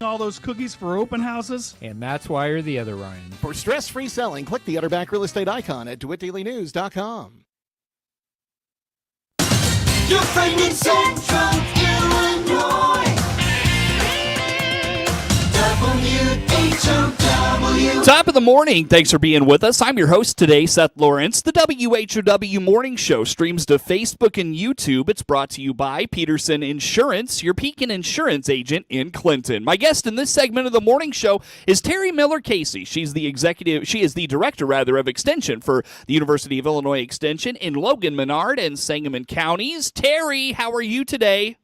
All those cookies for open houses? And that's why you're the other Ryan. For stress-free selling, click the Utterback Real Estate icon at DeWittDailyNews.com. Your friend in Central Illinois. WHOW. Top of the morning. Thanks for being with us. I'm your host today, Seth Lawrence. The WHOW Morning Show streams to Facebook and YouTube. It's brought to you by Peterson Insurance, your Pekin Insurance agent in Clinton. My guest in this segment of the morning show is Terri Miller-Casey. She is the director of Extension for the University of Illinois Extension in Logan, Menard, and Sangamon counties. Terri, how are you today?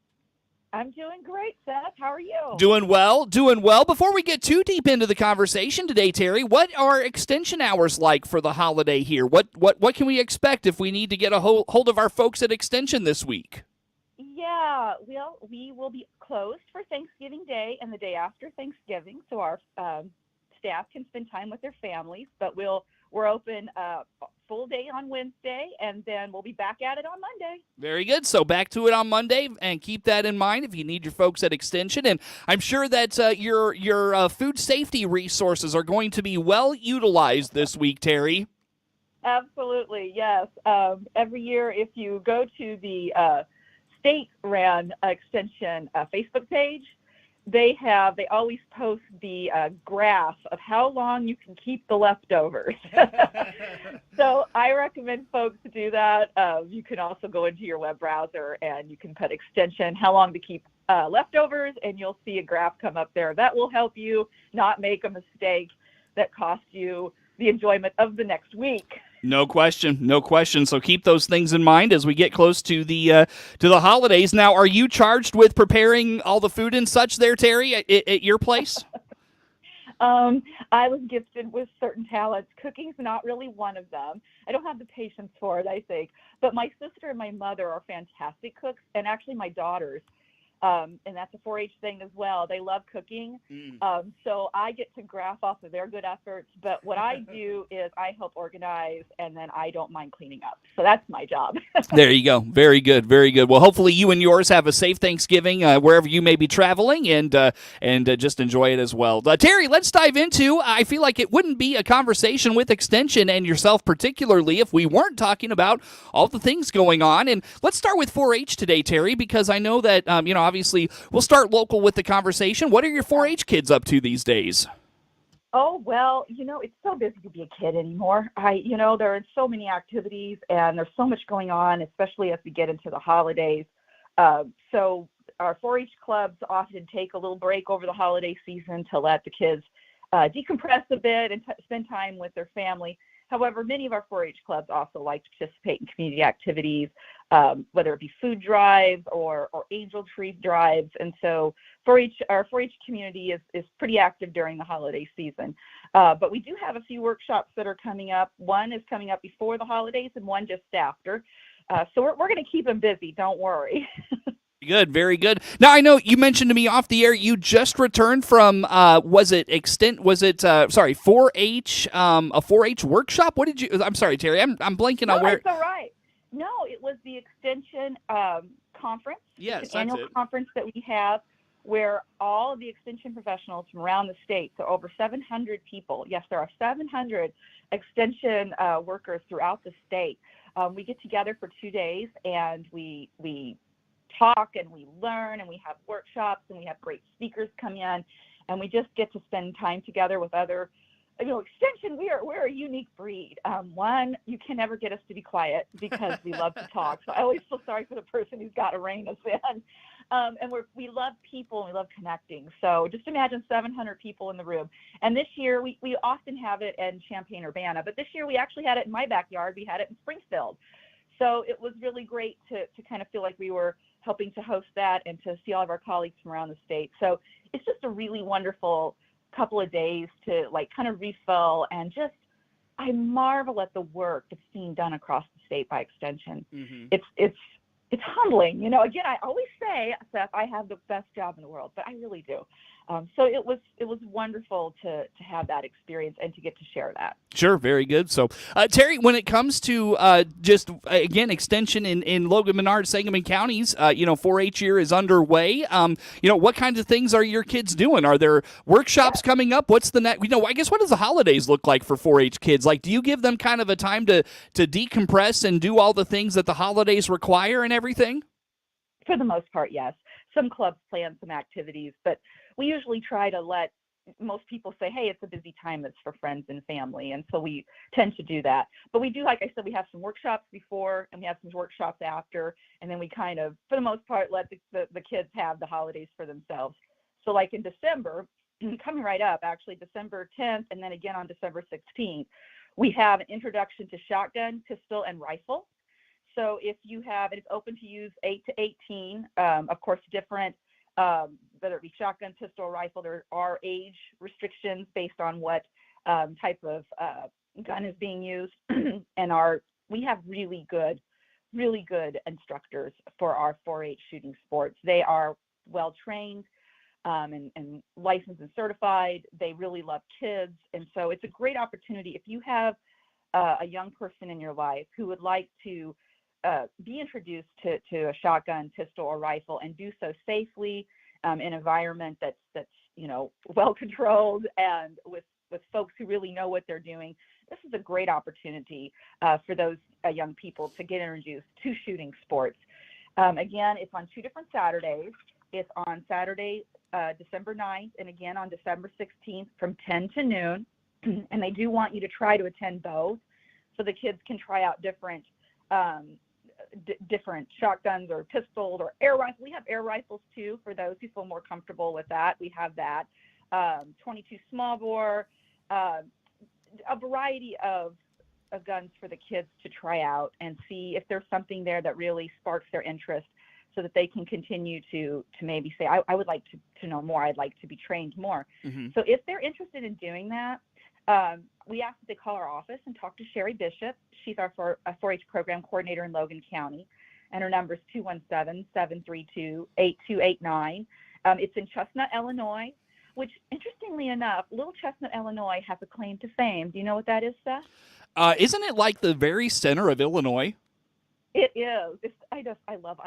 I'm doing great, Seth. How are you? Doing well. Before we get too deep into the conversation today, Terri, what are extension hours like for the holiday here? What can we expect if we need to get a hold of our folks at Extension this week? Yeah, well, we will be closed for Thanksgiving Day and the day after Thanksgiving, so our staff can spend time with their families, but we're open full day on Wednesday, and then we'll be back at it on Monday. Very good. So back to it on Monday, and keep that in mind if you need your folks at Extension. And I'm sure that your food safety resources are going to be well utilized this week, Terri. Absolutely, yes. Every year, if you go to the state-ran Extension Facebook page, they always post the graph of how long you can keep the leftovers. So I recommend folks to do that. You can also go into your web browser and you can put Extension, how long to keep leftovers, and you'll see a graph come up there. That will help you not make a mistake that costs you the enjoyment of the next week. No question. So keep those things in mind as we get close to the holidays. Now, are you charged with preparing all the food and such there, Terri, at your place? I was gifted with certain talents. Cooking's not really one of them. I don't have the patience for it, I think. But my sister and my mother are fantastic cooks, and actually my daughters. And that's a 4-H thing as well. They love cooking. So I get to graph off of their good efforts. But what I do is I help organize, and then I don't mind cleaning up. So that's my job. There you go. Very good. Well, hopefully you and yours have a safe Thanksgiving wherever you may be traveling, and just enjoy it as well. Terri, let's dive into, I feel like it wouldn't be a conversation with Extension and yourself particularly if we weren't talking about all the things going on. And let's start with 4-H today, Terri, because I know that, obviously, we'll start local with the conversation. What are your 4-H kids up to these days? Oh, well, it's so busy to be a kid anymore. There are so many activities and there's so much going on, especially as we get into the holidays. So our 4-H clubs often take a little break over the holiday season to let the kids decompress a bit and spend time with their family. However, many of our 4-H clubs also like to participate in community activities, whether it be food drives or angel tree drives. And so our 4-H community is pretty active during the holiday season. But we do have a few workshops that are coming up. One is coming up before the holidays and one just after. So we're going to keep them busy. Don't worry. Good, very good. Now, I know you mentioned to me off the air you just returned from, 4-H, a 4-H workshop? What did you, I'm sorry, Terri, I'm blanking on where. That's all right. No, it was the Extension conference. Yes, it's an annual conference that we have where all of the Extension professionals from around the state, so over 700 people, yes, there are 700 Extension workers throughout the state. We get together for 2 days and we talk and we learn and we have workshops and we have great speakers come in and we just get to spend time together with other, Extension, we're a unique breed. One, you can never get us to be quiet because we love to talk. So I always feel sorry for the person who's got to rein us in. And we love people and we love connecting. So just imagine 700 people in the room. And this year, we often have it in Champaign-Urbana, but this year we actually had it in my backyard. We had it in Springfield. So it was really great to kind of feel like we were helping to host that and to see all of our colleagues from around the state. So it's just a really wonderful couple of days to kind of refill and just, I marvel at the work that's being done across the state by Extension. Mm-hmm. It's humbling. Again, I always say, Seth, I have the best job in the world, but I really do. So it was wonderful to have that experience and to get to share that. Sure, very good. So, Terry, when it comes to just, again, extension in Logan, Menard, Sangamon counties, 4-H year is underway. What kinds of things are your kids doing? Are there workshops coming up? What's the next, I guess, what does the holidays look like for 4-H kids? Like, do you give them kind of a time to decompress and do all the things that the holidays require and everything? For the most part, yes. Some clubs plan some activities, but we usually try to let most people say, hey, it's a busy time, it's for friends and family, and so we tend to do that. But we do, like I said, we have some workshops before and we have some workshops after, and then we kind of, for the most part, let the kids have the holidays for themselves. So like in December, coming right up, actually December 10th and then again on December 16th, we have an introduction to shotgun, pistol, and rifle. So if you have, it's open to use 8 to 18, of course, different, whether it be shotgun, pistol, or rifle, there are age restrictions based on what type of gun is being used. And we have really good instructors for our 4-H shooting sports. They are well trained and licensed and certified. They really love kids. And so it's a great opportunity if you have a young person in your life who would like to be introduced to a shotgun, pistol, or rifle and do so safely in an environment that's well controlled and with folks who really know what they're doing. This is a great opportunity for those young people to get introduced to shooting sports. Again, it's on 2 different Saturdays. It's on Saturday, December 9th, and again on December 16th from 10 to noon. And they do want you to try to attend both so the kids can try out different different shotguns or pistols or air rifles. We have air rifles too for those who feel more comfortable with that. We have that 22 small bore, a variety of guns for the kids to try out and see if there's something there that really sparks their interest, so that they can continue to maybe say, I would like to know more. I'd like to be trained more. Mm-hmm. So if they're interested in doing that, we ask that they call our office and talk to Sherry Bishop. She's our 4-H program coordinator in Logan County, and her number is 217-732-8289. It's in Chestnut, Illinois, which, interestingly enough, Little Chestnut, Illinois has a claim to fame. Do you know what that is, Seth? Isn't it like the very center of Illinois? It is. I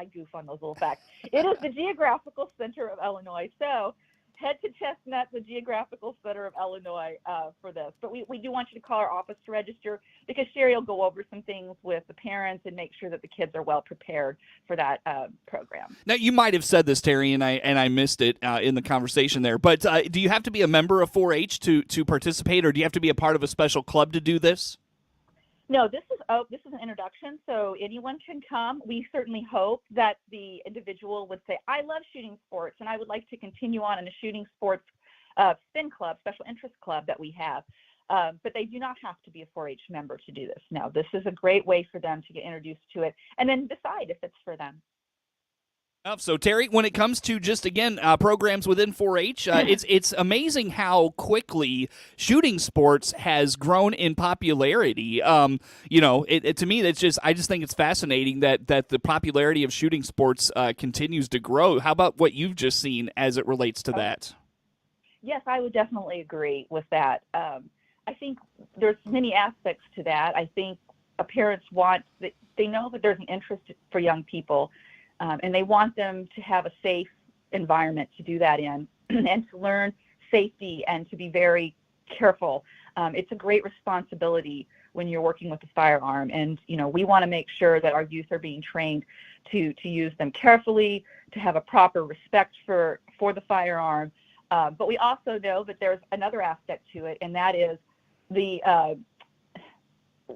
goof on those little facts. It is the geographical center of Illinois. So head to Chestnut, the geographical center of Illinois, for this. But we do want you to call our office to register, because Sherry will go over some things with the parents and make sure that the kids are well prepared for that program. Now, you might have said this, Terry, and I missed it in the conversation there, but do you have to be a member of 4-H to participate, or do you have to be a part of a special club to do this? No, this is an introduction, so anyone can come. We certainly hope that the individual would say, I love shooting sports, and I would like to continue on in a shooting sports SPIN club, special interest club that we have. But they do not have to be a 4-H member to do this. No, this is a great way for them to get introduced to it and then decide if it's for them. So, Terry, when it comes to just, again, programs within 4-H, it's amazing how quickly shooting sports has grown in popularity. To me, I just think it's fascinating that the popularity of shooting sports continues to grow. How about what you've just seen as it relates to that? Yes, I would definitely agree with that. I think there's many aspects to that. I think parents they know that there's an interest for young people. And they want them to have a safe environment to do that in and to learn safety and to be very careful. It's a great responsibility when you're working with a firearm. And, we want to make sure that our youth are being trained to use them carefully, to have a proper respect for the firearm. But we also know that there's another aspect to it, and that is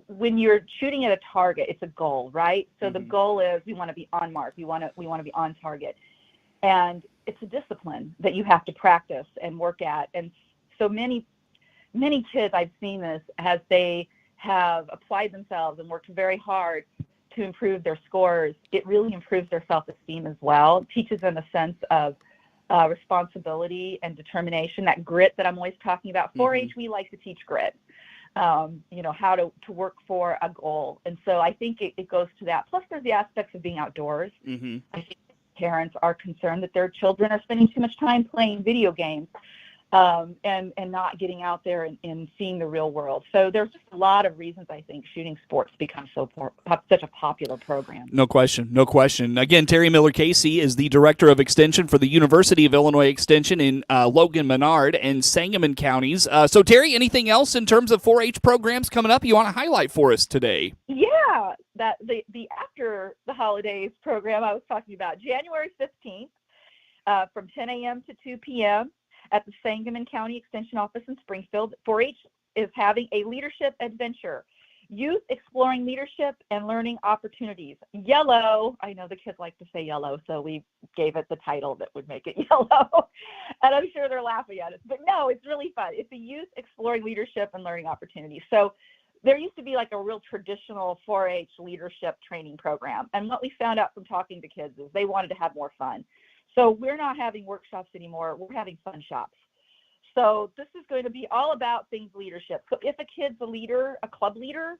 when you're shooting at a target, it's a goal, right? So mm-hmm. The goal is we want to be on mark. We want to be on target. And it's a discipline that you have to practice and work at. And so many kids, I've seen this, as they have applied themselves and worked very hard to improve their scores, it really improves their self-esteem as well. It teaches them a sense of responsibility and determination, that grit that I'm always talking about. 4-H, we like to teach grit. How to work for a goal. And so I think it goes to that. Plus, there's the aspects of being outdoors. Mm-hmm. I think parents are concerned that their children are spending too much time playing video games and not getting out there and seeing the real world. So there's just a lot of reasons I think shooting sports become such a popular program. No question, no question. Again, Terri Miller-Casey is the Director of Extension for the University of Illinois Extension in Logan, Menard, and Sangamon counties. So, Terri, anything else in terms of 4-H programs coming up you want to highlight for us today? Yeah, that the after the holidays program I was talking about, January 15th from 10 a.m. to 2 p.m. at the Sangamon County Extension Office in Springfield. 4-H is having a leadership adventure. Youth exploring leadership and learning opportunities. Yellow, I know the kids like to say yellow, so we gave it the title that would make it yellow. And I'm sure they're laughing at us. But no, it's really fun. It's a youth exploring leadership and learning opportunities. So there used to be like a real traditional 4-H leadership training program. And what we found out from talking to kids is they wanted to have more fun. So we're not having workshops anymore. We're having fun shops. So this is going to be all about things leadership. So if a kid's a leader, a club leader,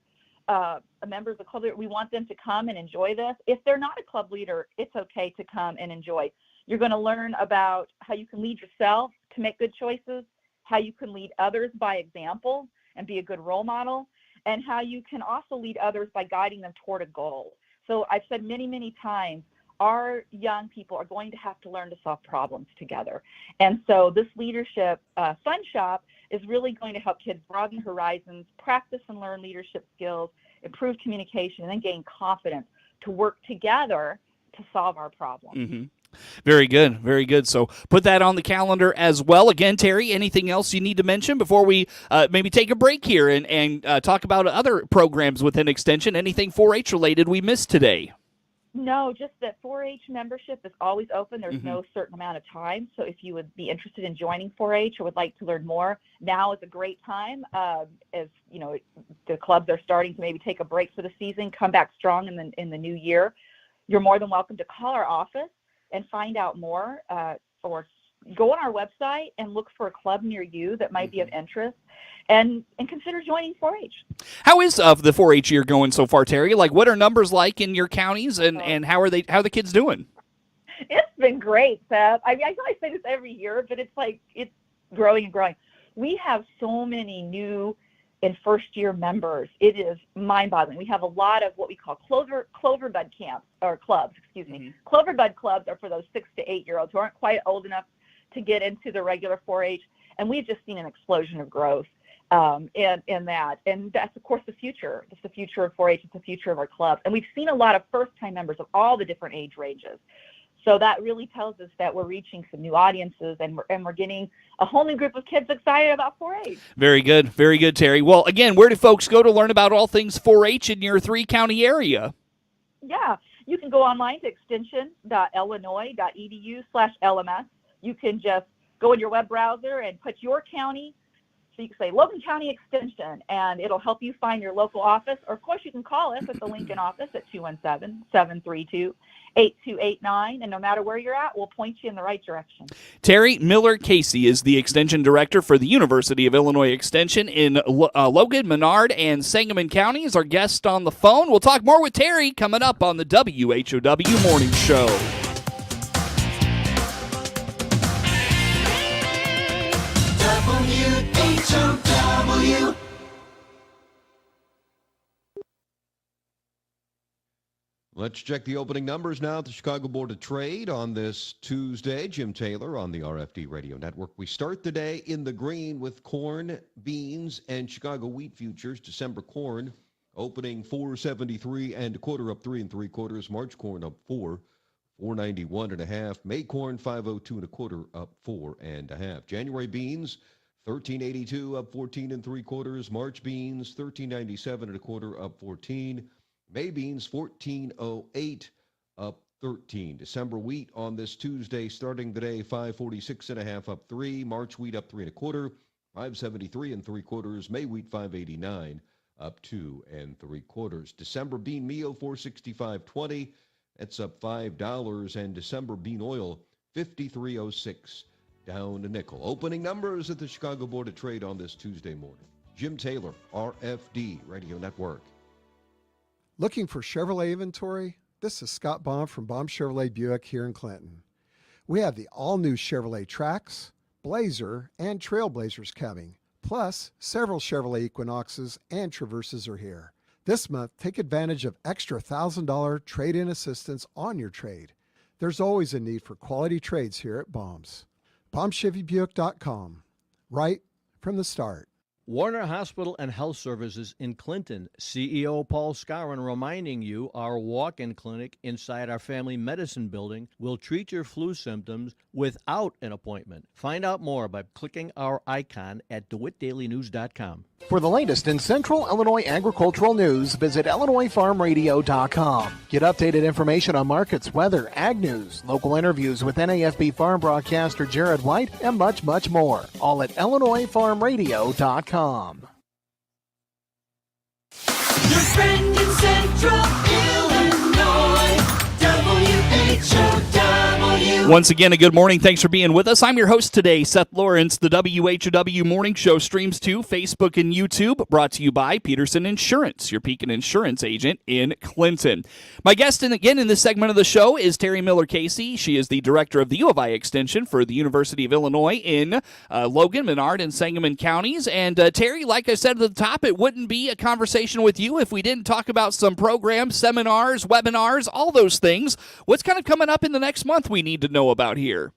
a member of the club leader, we want them to come and enjoy this. If they're not a club leader, it's okay to come and enjoy. You're going to learn about how you can lead yourself to make good choices, how you can lead others by example and be a good role model, and how you can also lead others by guiding them toward a goal. So I've said many, many times, our young people are going to have to learn to solve problems together. And so this leadership fun shop is really going to help kids broaden horizons, practice and learn leadership skills, improve communication, and then gain confidence to work together to solve our problems. Mm-hmm. Very good, very good. So put that on the calendar as well. Again, Terri, anything else you need to mention before we maybe take a break here and talk about other programs within Extension? Anything 4-H related we missed today? No, just that 4-H membership is always open. There's no certain amount of time. So if you would be interested in joining 4-H or would like to learn more, now is a great time. As you know, the clubs are starting to maybe take a break for the season, come back strong in the new year. You're more than welcome to call our office and find out more, or go on our website and look for a club near you that might be of interest, and consider joining 4-H. How is the 4-H year going so far, Terri? Like, what are numbers like in your counties, and how are the kids doing? It's been great, Seth. I mean, I know I say this every year, but it's growing and growing. We have so many new and first-year members. It is mind-boggling. We have a lot of what we call cloverbud camps, or clubs, excuse me. Cloverbud clubs are for those 6 to 8-year-olds who aren't quite old enough to get into the regular 4-H, and we've just seen an explosion of growth in that. And that's, of course, the future. It's the future of 4-H. It's the future of our club. And we've seen a lot of first-time members of all the different age ranges. So that really tells us that we're reaching some new audiences, and we're getting a whole new group of kids excited about 4-H. Very good, Terri. Well, again, where do folks go to learn about all things 4-H in your 3-county area? Yeah, you can go online to extension.illinois.edu/LMS. You can just go in your web browser and put your county. So you can say Logan County Extension, and it'll help you find your local office. Or, of course, you can call us at the Lincoln office at 217-732-8289. And no matter where you're at, we'll point you in the right direction. Terri Miller-Casey is the Extension Director for the University of Illinois Extension in Logan, Menard, and Sangamon County is our guest on the phone. We'll talk more with Terri coming up on the WHOW Morning Show. WHOW. Let's check the opening numbers now at the Chicago Board of Trade on this Tuesday. Jim Taylor on the RFD Radio Network. We start the day in the green with corn, beans, and Chicago wheat futures. December corn opening 473 and a quarter, up 3 3/4. March corn up 491 and a half. May corn 502 and a quarter, up 4 and a half. January beans 1382 up 14 3/4. March beans 1397 and a quarter, up 14. May beans 1408 up 13. December wheat on this Tuesday starting the day 546 and a half, up 3. March wheat up 3 1/4. 573 3/4. May wheat 589 up 2 3/4. December bean meal 465.20. That's up $5. And December bean oil 53.06. down a nickel. Opening numbers at the Chicago Board of Trade on this Tuesday morning. Jim Taylor, RFD Radio Network. Looking for Chevrolet inventory? This is Scott Baum from Baum Chevrolet Buick here in Clinton. We have the all-new Chevrolet Trax, Blazer, and Trailblazers coming. Plus, several Chevrolet Equinoxes and Traverses are here. This month, take advantage of extra $1,000 trade-in assistance on your trade. There's always a need for quality trades here at Baum's. BaumChevyBuick.com. Right from the start. Warner Hospital and Health Services in Clinton. CEO Paul Scarron reminding you our walk-in clinic inside our family medicine building will treat your flu symptoms without an appointment. Find out more by clicking our icon at DeWittDailyNews.com. For the latest in Central Illinois agricultural news, visit IllinoisFarmRadio.com. Get updated information on markets, weather, ag news, local interviews with NAFB farm broadcaster Jared White, and much, much more. All at IllinoisFarmRadio.com. Your friend in Central Illinois, WHOW. Once again, a good morning. Thanks for being with us. I'm your host today, Seth Lawrence. The WHOW Morning Show streams to Facebook and YouTube, brought to you by Peterson Insurance, your Pekin Insurance agent in Clinton. My guest, again, in this segment of the show is Terri Miller-Casey. She is the director of the U of I Extension for the University of Illinois in Logan, Menard, and Sangamon counties. And Terri, like I said at the top, it wouldn't be a conversation with you if we didn't talk about some programs, seminars, webinars, all those things. What's kind of coming up in the next month we need to know about here?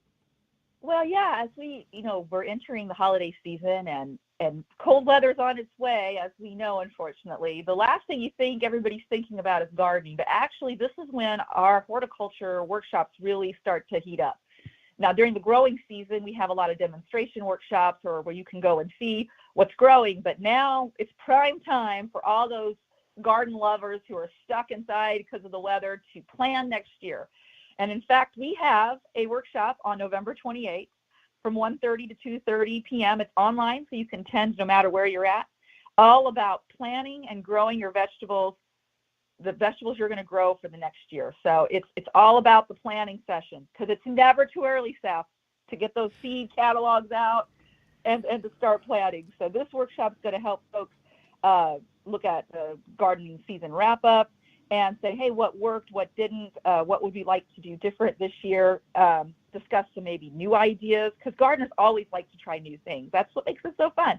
Well, yeah, as we're entering the holiday season and cold weather's on its way, as we know, unfortunately. The last thing you think everybody's thinking about is gardening, but actually this is when our horticulture workshops really start to heat up. Now, during the growing season, we have a lot of demonstration workshops or where you can go and see what's growing, but now it's prime time for all those garden lovers who are stuck inside because of the weather to plan next year. And in fact, we have a workshop on November 28th from 1:30 to 2:30 p.m. It's online, so you can attend no matter where you're at, all about planting and growing your vegetables, the vegetables you're going to grow for the next year. So it's all about the planning session, because it's never too early, Seth, to get those seed catalogs out and to start planting. So this workshop is going to help folks look at the gardening season wrap-up and say, hey, what worked, what didn't, what would we like to do different this year, discuss some maybe new ideas, because gardeners always like to try new things. That's what makes it so fun.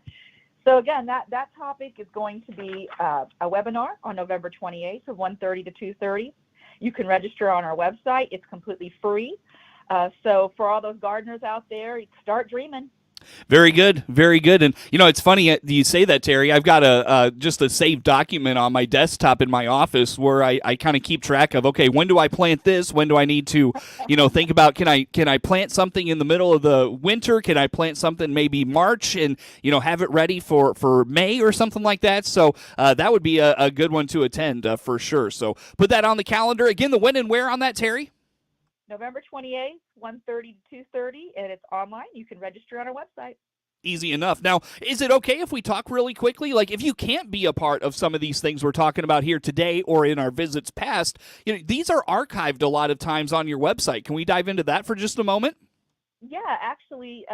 So again, that topic is going to be a webinar on November 28th from 1:30 to 2:30. You can register on our website. It's completely free. So for all those gardeners out there, start dreaming. Very good, very good. And, it's funny you say that, Terri. I've got just a saved document on my desktop in my office where I kind of keep track of, okay, when do I plant this? When do I need to, think about, can I plant something in the middle of the winter? Can I plant something maybe March and, have it ready for May or something like that? So that would be a good one to attend for sure. So put that on the calendar. Again, the when and where on that, Terri? November 28th, 1:30 to 2:30, and it's online. You can register on our website. Easy enough. Now, is it okay if we talk really quickly? Like, if you can't be a part of some of these things we're talking about here today or in our visits past, these are archived a lot of times on your website. Can we dive into that for just a moment? Yeah, actually,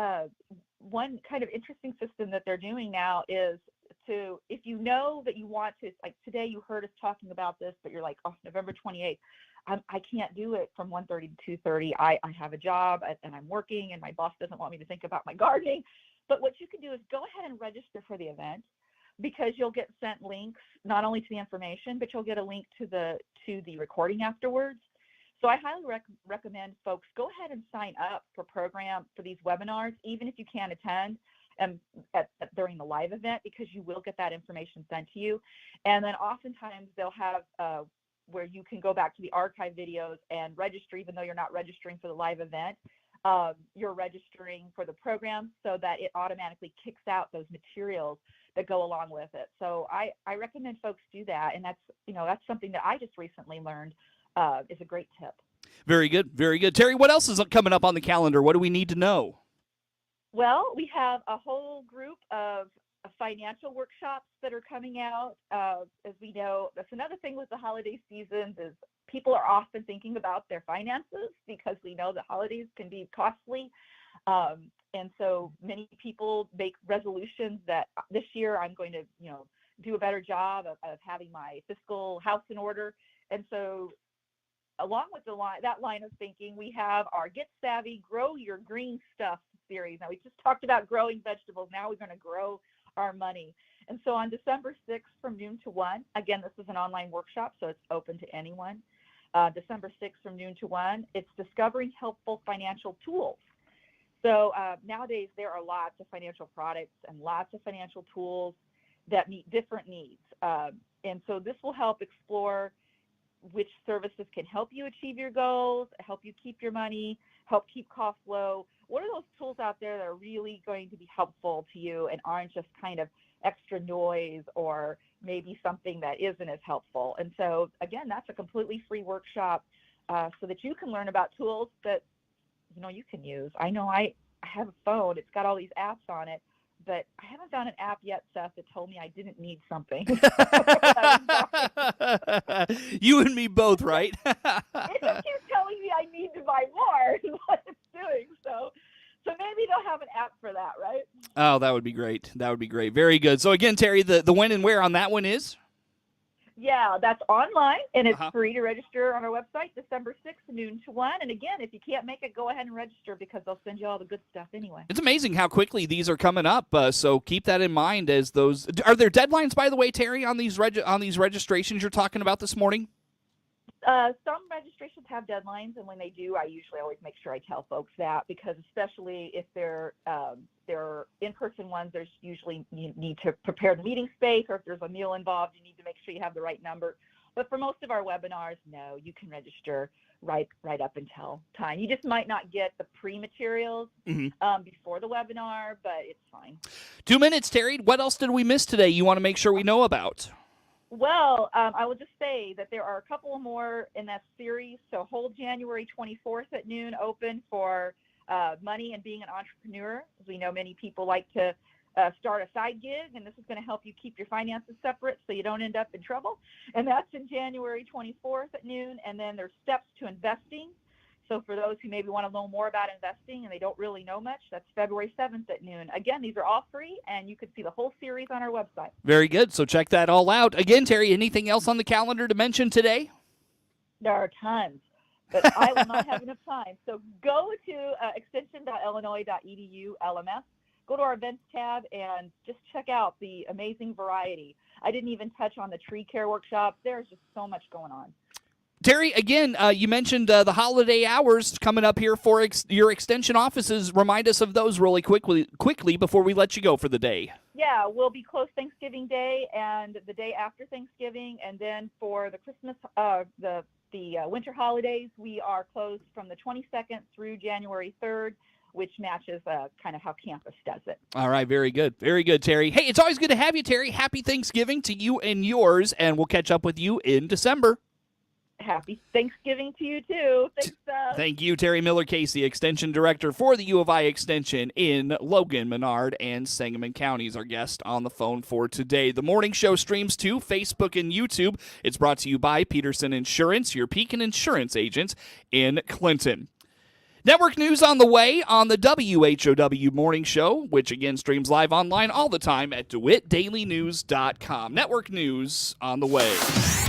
one kind of interesting system that they're doing now is if you know that you want to, like today you heard us talking about this, but you're like, oh, November 28th. I can't do it from 1:30 to 2:30. I have a job and I'm working and my boss doesn't want me to think about my gardening. But what you can do is go ahead and register for the event, because you'll get sent links not only to the information, but you'll get a link to the recording afterwards. So I highly recommend folks go ahead and sign up for these webinars, even if you can't attend during the live event, because you will get that information sent to you. And then oftentimes they'll have where you can go back to the archive videos and register, even though you're not registering for the live event. You're registering for the program so that it automatically kicks out those materials that go along with it. So I recommend folks do that. And that's something that I just recently learned is a great tip. Very good. Very good. Terri, what else is coming up on the calendar? What do we need to know? Well, we have a whole group of financial workshops that are coming out. As we know, that's another thing with the holiday seasons is people are often thinking about their finances, because we know the holidays can be costly. And so many people make resolutions that this year I'm going to, do a better job of having my fiscal house in order. And so along with that line of thinking, we have our Get Savvy, Grow Your Green Stuff series. Now, we just talked about growing vegetables. Now we're going to grow our money. And so on December 6th from noon to 1, again, this is an online workshop, so it's open to anyone. December 6th from noon to 1, it's discovering helpful financial tools. So nowadays, there are lots of financial products and lots of financial tools that meet different needs. And so this will help explore which services can help you achieve your goals, help you keep your money, help keep costs low. What are those tools out there that are really going to be helpful to you and aren't just kind of extra noise or maybe something that isn't as helpful? And so, again, that's a completely free workshop so that you can learn about tools that, you can use. I know I have a phone. It's got all these apps on it, but I haven't found an app yet, Seth, that told me I didn't need something. You and me both, right? It just keeps telling me I need to buy more is what it's doing. So maybe they'll have an app for that, right? Oh, that would be great. That would be great. Very good. So again, Terry, the when and where on that one is? Yeah, that's online, and it's free to register on our website, December 6th, noon to 1. And again, if you can't make it, go ahead and register because they'll send you all the good stuff anyway. It's amazing how quickly these are coming up. So keep that in mind as those. Are there deadlines, by the way, Terry, on these registrations you're talking about this morning? Some registrations have deadlines, and when they do, I usually always make sure I tell folks that because especially if they're in-person ones, there's usually you need to prepare the meeting space, or if there's a meal involved, you need to make sure you have the right number. But for most of our webinars, no, you can register right up until time. You just might not get the pre-materials before the webinar, but it's fine. 2 minutes, Terry. What else did we miss today you want to make sure we know about? Well, I will just say that there are a couple more in that series. So hold January 24th at noon open for money and being an entrepreneur. As we know, many people like to start a side gig, and this is going to help you keep your finances separate so you don't end up in trouble. And that's in January 24th at noon. And then there's steps to investing. So for those who maybe want to know more about investing and they don't really know much, that's February 7th at noon. Again, these are all free, and you can see the whole series on our website. Very good. So check that all out. Again, Terry, anything else on the calendar to mention today? There are tons, but I will not have enough time. So go to extension.illinois.edu LMS. Go to our events tab and just check out the amazing variety. I didn't even touch on the tree care workshop. There's just so much going on. Terry, again, you mentioned the holiday hours coming up here for your extension offices. Remind us of those really quickly before we let you go for the day. Yeah, we'll be closed Thanksgiving Day and the day after Thanksgiving, and then for the Christmas, the winter holidays, we are closed from the 22nd through January 3rd, which matches kind of how campus does it. All right, very good. Very good, Terry. Hey, it's always good to have you, Terry. Happy Thanksgiving to you and yours, and we'll catch up with you in December. Happy Thanksgiving to you, too. Thanks, Thank you, Terry Miller-Casey, Extension Director for the U of I Extension in Logan, Menard, and Sangamon counties, our guest on the phone for today. The morning show streams to Facebook and YouTube. It's brought to you by Peterson Insurance, your Pekin Insurance agent in Clinton. Network news on the way on the WHOW Morning Show, which again streams live online all the time at DeWittDailyNews.com. Network news on the way.